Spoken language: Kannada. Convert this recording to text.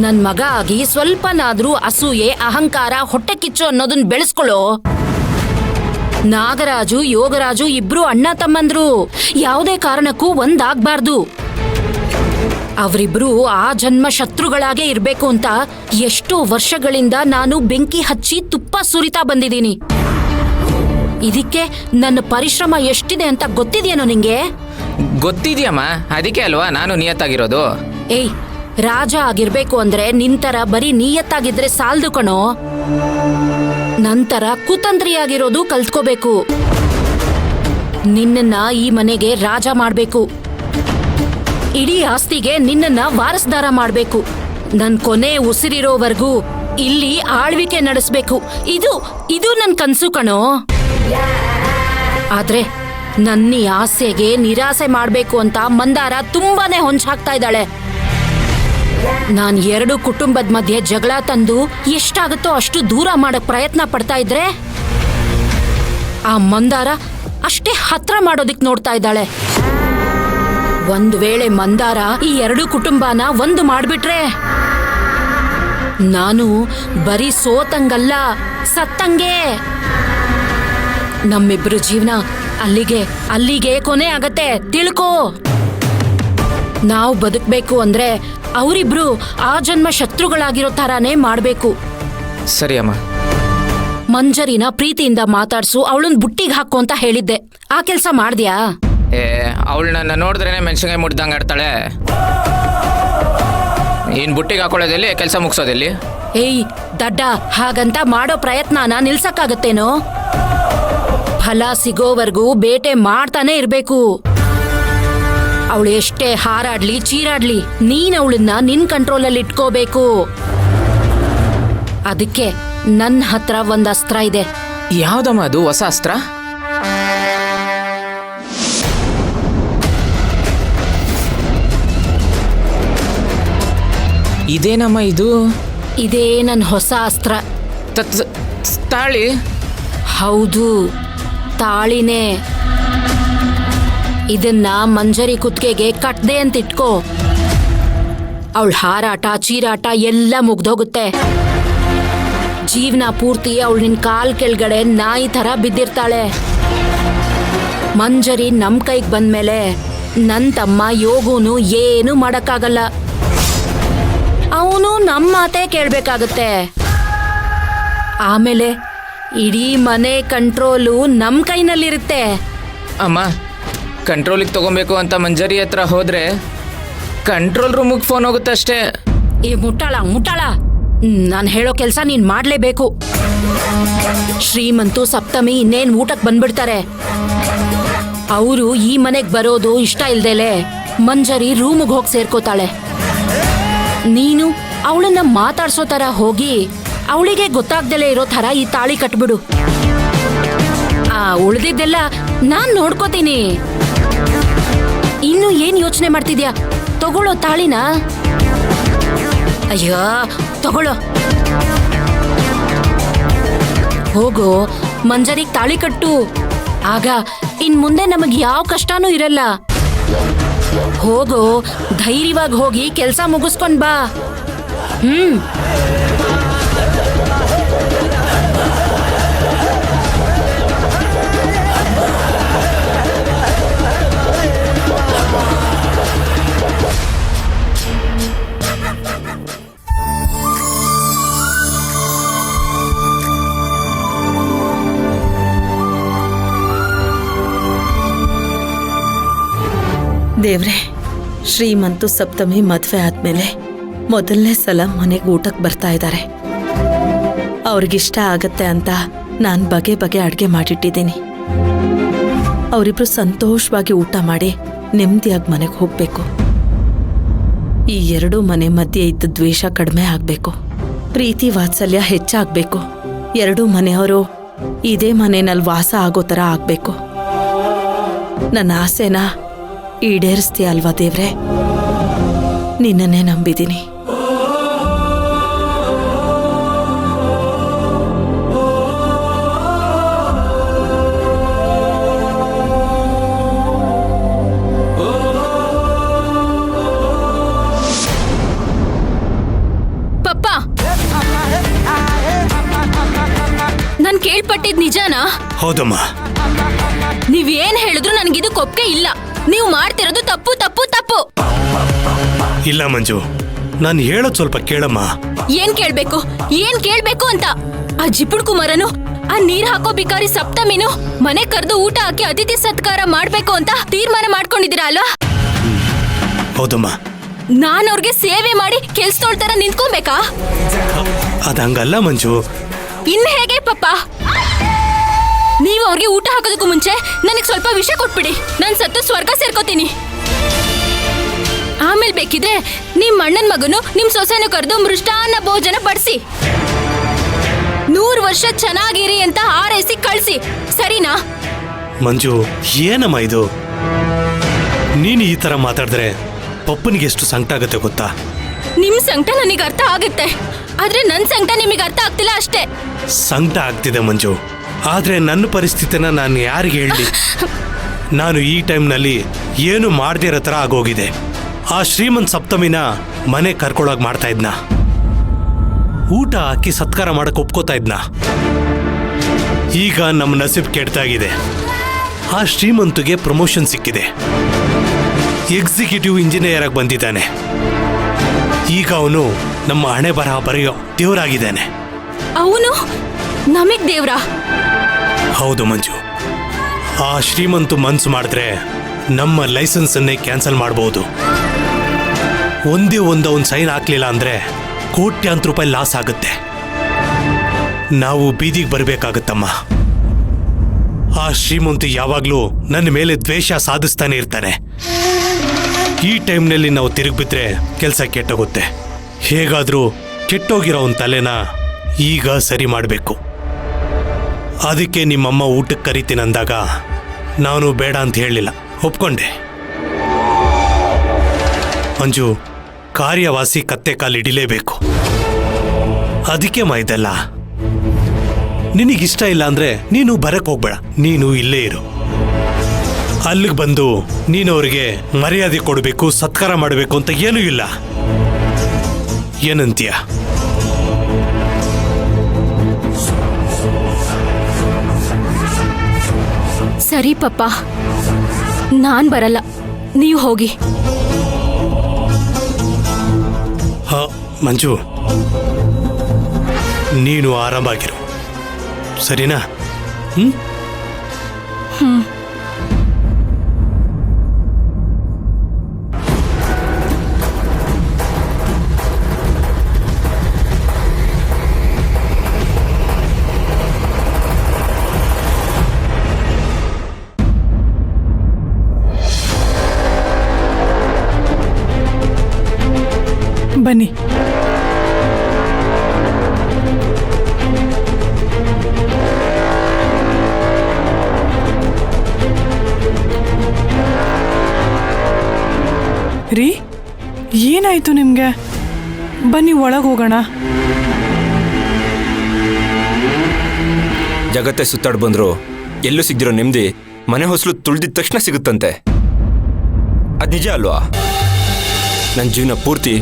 ನನ್ ಮಗ ಆಗಿ ಸ್ವಲ್ಪನಾದ್ರೂ ಅಸೂಯೆ ಅಹಂಕಾರ ಹೊಟ್ಟೆ ಕಿಚ್ಚು ಅನ್ನೋದನ್ನ ಬೆಳೆಸ್ಕೊಳ್ಳೋ. ನಾಗರಾಜು ಯೋಗರಾಜು ಇಬ್ರು ಅಣ್ಣ ತಮ್ಮಂದ್ರು, ಯಾವುದೇ ಕಾರಣಕ್ಕೂ ಒಂದಾಗ್ಬಾರ್ದು. ಅವರಿಬ್ರು ಆ ಜನ್ಮ ಶತ್ರುಗಳಾಗೇ ಇರ್ಬೇಕು ಅಂತ ಎಷ್ಟೋ ವರ್ಷಗಳಿಂದ ನಾನು ಬೆಂಕಿ ಹಚ್ಚಿ ತುಪ್ಪ ಸುರಿತಾ ಬಂದಿದ್ದೀನಿ. ಇದಕ್ಕೆ ನನ್ನ ಪರಿಶ್ರಮ ಎಷ್ಟಿದೆ ಅಂತ ಗೊತ್ತಿದೆಯೇನೋ ನಿಂಗೆ? ಗೊತ್ತಿದ್ಯಮ್ಮ, ಅದಕ್ಕೆ ಅಲ್ವಾ ನಾನು ನಿಯತ್ತಾಗಿರೋದು. ಏಯ್, ರಾಜ ಆಗಿರ್ಬೇಕು ಅಂದ್ರೆ ನಿಂತರ ಬರೀ ನಿಯತ್ತಾಗಿದ್ರೆ ಸಾಲ್ದು ಕಣೋ. ನಂತರ ಕುತಂತ್ರಿಯಾಗಿರೋದು ಕಲ್ತ್ಕೋಬೇಕು. ನಿನ್ನನ್ನ ಈ ಮನೆಗೆ ರಾಜ ಮಾಡ್ಬೇಕು. ಇಡೀ ಆಸ್ತಿಗೆ ನಿನ್ನನ್ನ ವಾರಸ್ದಾರ ಮಾಡ್ಬೇಕು. ನನ್ ಕೊನೆ ಉಸಿರಿರೋವರೆಗೂ ಇಲ್ಲಿ ಆಳ್ವಿಕೆ ನಡೆಸ್ಬೇಕು. ಇದು ನನ್ ಕನ್ಸು ಕಣೋ. ಆದ್ರೆ ನನ್ನ ಆಸೆಗೆ ನಿರಾಸೆ ಮಾಡ್ಬೇಕು ಅಂತ ಮಂದಾರ ತುಂಬಾನೇ ಹೊಂಚಾಗ್ತಾ ಇದ್ದಾಳೆ. ನಾನ್ ಎರಡು ಕುಟುಂಬದ ಮಧ್ಯೆ ಜಗಳ ತಂದು ಎಷ್ಟಾಗುತ್ತೋ ಅಷ್ಟು ದೂರ ಮಾಡಕ್ ಪ್ರಯತ್ನ ಪಡ್ತಾ ಇದ್ರೆ ಆ ಮಂದಾರ ಅಷ್ಟೇ ಹತ್ರ ಮಾಡೋದಿಕ್ ನೋಡ್ತಾ ಇದ್ದಾಳೆ. ಒಂದ್ ವೇಳೆ ಮಂದಾರ ಈ ಎರಡು ಕುಟುಂಬನ ಒಂದು ಮಾಡ್ಬಿಟ್ರೆ ನಾನು ಬರೀ ಸೋತಂಗಲ್ಲ, ಸತ್ತಂಗೆ. ನಮ್ಮಿಬ್ರು ಜೀವನ ಅಲ್ಲಿಗೆ ಕೊನೆ ಆಗತ್ತೆ, ತಿಳ್ಕೋ. ನಾವು ಬದುಕ್ಬೇಕು ಅಂದ್ರೆ ಅವರಿಬ್ರು ಆ ಜನ್ಮ ಶತ್ರುಗಳಾಗಿರೋ ತರಾನೇ ಮಾಡ್ಬೇಕು. ಸರಿ ಅಮ್ಮ. ಮಂಜರಿನ ಪ್ರೀತಿಯಿಂದ ಮಾತಾಡ್ಸು, ಅವಳನ್ ಬುಟ್ಟಿಗೆ ಹಾಕು ಅಂತ ಹೇಳಿದ್ದೆ. ಆ ಕೆಲ್ಸ ಮಾಡ್ದ್ಯಾ? ಅವಳು ನನ್ನ ನೋಡಿದ್ರೇನೆ ಮೆಣಸಿನ್ಕಾಯಿ ಮುಡ್ದಂಗೆ ಆಡ್ತಾಳೆ. ಇನ್ ಬುಟ್ಟಿಗೆ ಹಾಕೊಳ್ಳೋದಲ್ಲಿ ಕೆಲಸ ಮುಗಿಸೋದಲ್ಲಿ. ಏಯ್ ದಡ್ಡ, ಹಾಗಂತ ಮಾಡೋ ಪ್ರಯತ್ನನ ನಿಲ್ಸಕ್ಕಾಗತ್ತೇನೋ? ಫಲ ಸಿಗೋವರೆಗೂ ಬೇಟೆ ಮಾಡ್ತಾನೆ ಇರ್ಬೇಕು. ಅವಳು ಎಷ್ಟೇ ಹಾರಾಡ್ಲಿ ಚೀರಾಡ್ಲಿ ನೀನ್ ಅವಳನ್ನ ನಿನ್ ಕಂಟ್ರೋಲಲ್ಲಿ ಇಟ್ಕೋಬೇಕು. ಅದಕ್ಕೆ ನನ್ನ ಹತ್ರ ಒಂದ್ ಅಸ್ತ್ರ ಇದೆ. ಯಾವ್ದಮ್ಮ ಅದು ಹೊಸ ಅಸ್ತ್ರ? ಇದೇನಮ್ಮ ಇದು? ಇದೇ ನನ್ ಹೊಸ ಅಸ್ತ್ರ. ತಾಳಿ? ಹೌದು, ತಾಳಿನೇ. ಇದನ್ನ ಮಂಜರಿ ಕುತ್ತಿಗೆಗೆ ಕಟ್ದೆ ಅಂತ ಇಟ್ಕೋ. ಅವಳ ಹಾರಾಟ ಚೀರಾಟ ಎಲ್ಲ ಮುಗ್ದೋಗುತ್ತೆ. ಜೀವನ ಪೂರ್ತಿ ಅವಳು ನಿನ್ ಕಾಲ್ ಕೆಳಗಡೆ ನಾಯಿ ತರ ಬಿದ್ದಿರ್ತಾಳೆ. ಮಂಜರಿ ನಮ್ ಕೈಗೆ ಬಂದ್ಮೇಲೆ ನನ್ ತಮ್ಮ ಯೋಗುನು ಏನು ಮಾಡಕ್ಕಾಗಲ್ಲ. ಅವನು ನಮ್ಮ ಮಾತೇ ಕೇಳ್ಬೇಕಾಗತ್ತೆ. ಆಮೇಲೆ ಇಡೀ ಮನೆ ಕಂಟ್ರೋಲು ನಮ್ ಕೈನಲ್ಲಿರುತ್ತೆ. ಅಮ್ಮ, ಕಂಟ್ರೋಲಿಗೆ ತಗೊಬೇಕು ಅಂತ ಮಂಜರಿ ಹತ್ರ ಹೋದ್ರೆ ಕಂಟ್ರೋಲ್ ರೂಮಿಗೆ ಫೋನ್ ಹೋಗುತ್ತೆ ಅಷ್ಟೇ. ಏ ಮುಟ್ಟಾಳ, ನಾನು ಹೇಳೋ ಕೆಲಸ ನೀನ್ ಮಾಡ್ಲೇಬೇಕು. ಶ್ರೀಮಂತು ಸಪ್ತಮಿ ಇನ್ನೇನ್ ಊಟಕ್ಕೆ ಬಂದ್ಬಿಡ್ತಾರೆ. ಅವರು ಈ ಮನೆಗ್ ಬರೋದು ಇಷ್ಟ ಇಲ್ದೇಲೆ ಮಂಜರಿ ರೂಮಿಗೆ ಹೋಗಿ ಸೇರ್ಕೋತಾಳೆ. ನೀನು ಅವಳನ್ನ ಮಾತಾಡ್ಸೋ ತರ ಹೋಗಿ ಅವಳಿಗೆ ಗೊತ್ತಾಗ್ದಲೇ ಇರೋ ತರ ಈ ತಾಳಿ ಕಟ್ಬಿಡು. ಉಳಿದಿದ್ದೆಲ್ಲ ನಾನ್ ನೋಡ್ಕೋತೀನಿ. ಇನ್ನು ಏನ್ ಯೋಚನೆ ಮಾಡ್ತಿದ್ಯಾ? ತಗೊಳ್ಳೋ ತಾಳಿನ. ಅಯ್ಯೋ ತಗೊಳ್ಳೋ. ಹೋಗೋ, ಮಂಜರಿಗೆ ತಾಳಿ ಕಟ್ಟು. ಆಗ ಇನ್ ಮುಂದೆ ನಮಗ್ ಯಾವ ಕಷ್ಟನೂ ಇರಲ್ಲ. ಹೋಗೋ, ಧೈರ್ಯವಾಗಿ ಹೋಗಿ ಕೆಲಸ ಮುಗಿಸ್ಕೊಂಡ್ ಬಾ. ದೇವ್ರೆ, ಶ್ರೀಮಂತು ಸಪ್ತಮಿ ಮದುವೆ ಆದ್ಮೇಲೆ ಮೊದಲನೇ ಸಲ ಮನೆಗೆ ಊಟಕ್ಕೆ ಬರ್ತಾ ಇದ್ದಾರೆ. ಅವ್ರಿಗಿಷ್ಟ ಆಗತ್ತೆ ಅಂತ ನಾನು ಬಗೆ ಬಗೆ ಅಡುಗೆ ಮಾಡಿಟ್ಟಿದ್ದೀನಿ. ಅವರಿಬ್ರು ಸಂತೋಷವಾಗಿ ಊಟ ಮಾಡಿ ನೆಮ್ಮದಿಯಾಗಿ ಮನೆಗೆ ಹೋಗ್ಬೇಕು. ಈ ಎರಡೂ ಮನೆ ಮಧ್ಯೆ ಇದ್ದ ದ್ವೇಷ ಕಡಿಮೆ ಆಗಬೇಕು, ಪ್ರೀತಿ ವಾತ್ಸಲ್ಯ ಹೆಚ್ಚಾಗಬೇಕು. ಎರಡೂ ಮನೆಯವರು ಇದೇ ಮನೆಯಲ್ಲಿ ವಾಸ ಆಗೋ ಥರ ಆಗಬೇಕು. ನನ್ನ ಆಸೆನ ಈಡೇರಿಸ್ತೀಯ ಅಲ್ವಾ ದೇವ್ರೆ? ನಿನ್ನನ್ನೇ ನಂಬಿದ್ದೀನಿ. ಕೇಳ್ಪಟ್ಟಿದ್ ನಿಜಾನಾ? ಹೌದಮ್ಮ. ನೀವೇನ್ ಹೇಳಿದ್ರು ನನಗಿದು ಒಪ್ಪಿಗೆ ಇಲ್ಲ. ನೀವು ಮಾಡ್ತಿರೋದು ತಪ್ಪು ತಪ್ಪು ತಪ್ಪು. ಇಲ್ಲ ಮಂಜು, ನಾನು ಹೇಳೋದ್ ಸ್ವಲ್ಪ ಕೇಳಮ್ಮ. ಏನ್ ಕೇಳ್ಬೇಕು ಅಂತ? ಆ ಜಿಪುಡ್ ಕುಮಾರನು, ಆ ನೀರ್ ಹಾಕೋ ಬಿಕಾರಿ ಸಪ್ತಮಿನು ಮನೆ ಕರೆದು ಊಟ ಹಾಕಿ ಅತಿಥಿ ಸತ್ಕಾರ ಮಾಡ್ಬೇಕು ಅಂತ ತೀರ್ಮಾನ ಮಾಡ್ಕೊಂಡಿದ್ದೀರಾ ಅಲ್ವಾ? ಹೌದಮ್ಮ. ನಾನ್ ಅವ್ರಿಗೆ ಸೇವೆ ಮಾಡಿ ಕೆಲ್ಸದೋಳ್ ತರ ನಿಂತ್ಕೊಬೇಕಾ? ಅದಂಗಲ್ಲ ಮಂಜು. ಇನ್ ಹೇಗೆ ಪಪ್ಪ? ನೀವು ಅವ್ರಿಗೆ ಊಟ ಹಾಕೋದಕ್ಕೂ ಮುಂಚೆ ನನಗ್ ಸ್ವಲ್ಪ ವಿಷ ಕೊಟ್ಬಿಡಿ. ನಾನ್ ಸತ್ತು ಸ್ವರ್ಗ ಸೇರ್ಕೋತೀನಿ. ಆಮೇಲೆ ಬೇಕಿದ್ರೆ ನಿಮ್ ಅಣ್ಣನ್ ಮಗನು ನಿಮ್ ಸೊಸೆನು ಕರೆದು ಮೃಷ್ಟಾನ್ನ ಭೋಜನ ಬಡಿಸಿ 100 ವರ್ಷ ಚೆನ್ನಾಗಿರಿ ಅಂತ ಹಾರೈಸಿ ಕಳ್ಸಿ, ಸರಿನಾ? ಮಂಜು, ಏನಮ್ಮ ಇದು? ನೀನು ಈ ತರ ಮಾತಾಡಿದ್ರೆ ಪಪ್ಪನಿಗೆ ಎಷ್ಟು ಸಂಕಟ ಆಗುತ್ತೆ ಗೊತ್ತಾ? ನಿಮ್ ಸಂಕಟ ನನಗೆ ಅರ್ಥ ಆಗುತ್ತೆ, ಆದ್ರೆ ನನ್ ಸಂಕಟ ನಿಮಗೆ ಅರ್ಥ ಆಗ್ತಿಲ್ಲ ಅಷ್ಟೇ. ಸಂಕಟ ಆಗ್ತಿದೆ ಮಂಜು, ಆದ್ರೆ ನನ್ನ ಪರಿಸ್ಥಿತಿನ ನಾನು ಯಾರಿಗೆ ಹೇಳಿ? ನಾನು ಈ ಟೈಮ್ನಲ್ಲಿ ಏನು ಮಾಡದೇ ಇರೋ ಥರ ಆಗೋಗಿದೆ. ಆ ಶ್ರೀಮಂತ್ ಸಪ್ತಮಿನ ಮನೆ ಕರ್ಕೊಳಕ್ ಮಾಡ್ತಾ ಇದ್ನ, ಊಟ ಹಾಕಿ ಸತ್ಕಾರ ಮಾಡಕ್ ಒಪ್ಕೋತಾ ಇದ್ನ. ಈಗ ನಮ್ಮ ನಸೀಬ್ ಕೆಡ್ತಾಗಿದೆ. ಆ ಶ್ರೀಮಂತಗೆ ಪ್ರಮೋಷನ್ ಸಿಕ್ಕಿದೆ, ಎಕ್ಸಿಕ್ಯೂಟಿವ್ ಇಂಜಿನಿಯರ್ ಆಗಿ ಬಂದಿದ್ದಾನೆ. ಈಗ ಅವನು ನಮ್ಮ ಹಣೆ ಬರಹ ಬರೆಯೋ ದೇವರಾಗಿದ್ದಾನೆ. ಅವನು ನಮಗ್ ದೇವ್ರಾ? ಹೌದು ಮಂಜು, ಆ ಶ್ರೀಮಂತು ಮನ್ಸು ಮಾಡಿದ್ರೆ ನಮ್ಮ ಲೈಸೆನ್ಸ್ ಅನ್ನೇ ಕ್ಯಾನ್ಸಲ್ ಮಾಡಬಹುದು. ಒಂದೇ ಒಂದು ಸೈನ್ ಹಾಕ್ಲಿಲ್ಲ ಅಂದ್ರೆ ಕೋಟ್ಯಾಂತರ ರೂಪಾಯಿ ಲಾಸ್ ಆಗುತ್ತೆ. ನಾವು ಬೀದಿಗೆ ಬರಬೇಕಾಗತ್ತಮ್ಮ. ಆ ಶ್ರೀಮಂತು ಯಾವಾಗ್ಲೂ ನನ್ನ ಮೇಲೆ ದ್ವೇಷ ಸಾಧಿಸ್ತಾನೆ ಇರ್ತಾನೆ. ಈ ಟೈಮ್ನಲ್ಲಿ ನಾವು ತಿರುಗಿಬಿದ್ರೆ ಕೆಲಸ ಕೆಟ್ಟೋಗುತ್ತೆ. ಹೇಗಾದ್ರೂ ಕೆಟ್ಟೋಗಿರೋ ಅವನ ತಲೆನ ಈಗ ಸರಿ ಮಾಡಬೇಕು. ಅದಕ್ಕೆ ನಿಮ್ಮಮ್ಮ ಊಟಕ್ಕೆ ಕರಿತೀನಂದಾಗ ನಾನು ಬೇಡ ಅಂತ ಹೇಳಲಿಲ್ಲ, ಒಪ್ಕೊಂಡೆ. ಮಂಜು, ಕಾರ್ಯವಾಸಿ ಕತ್ತೆ ಕಾಲಿಡಿಲೇಬೇಕು. ಅದಕ್ಕೆ ಇದೆಲ್ಲ. ನಿನಗಿಷ್ಟ ಇಲ್ಲ ಅಂದ್ರೆ ನೀನು ಬರಕ್ ಹೋಗ್ಬೇಡ, ನೀನು ಇಲ್ಲೇ ಇರು. ಅಲ್ಲಿಗೆ ಬಂದು ನೀನು ಅವ್ರಿಗೆ ಮರ್ಯಾದೆ ಕೊಡಬೇಕು, ಸತ್ಕಾರ ಮಾಡಬೇಕು ಅಂತ ಏನೂ ಇಲ್ಲ. ಏನಂತೀಯ? ಸರಿ ಪಪ್ಪ, ನಾನ್ ಬರಲ್ಲ, ನೀವು ಹೋಗಿ. ಮಂಜು, ನೀನು ಆರಾಮಾಗಿರು, ಸರಿನಾ? ಬನ್ನಿ. ರೀ, ಏನಾಯ್ತು ನಿಮ್ಗೆ? ಬನ್ನಿ ಒಳಗೆ ಹೋಗೋಣ. ಜಗತ್ತೇ ಸುತ್ತಾಡ್ ಬಂದ್ರು ಎಲ್ಲೂ ಸಿಗ್ದಿರೋ ನೆಮ್ಮದಿ ಮನೆ ಹೊಸಲು ತುಳಿದಿದ ತಕ್ಷಣ ಸಿಗುತ್ತಂತೆ. ಅದ್ ನಿಜ ಅಲ್ವಾ? ನನ್ನ ಜೀವನ ಪೂರ್ತಿ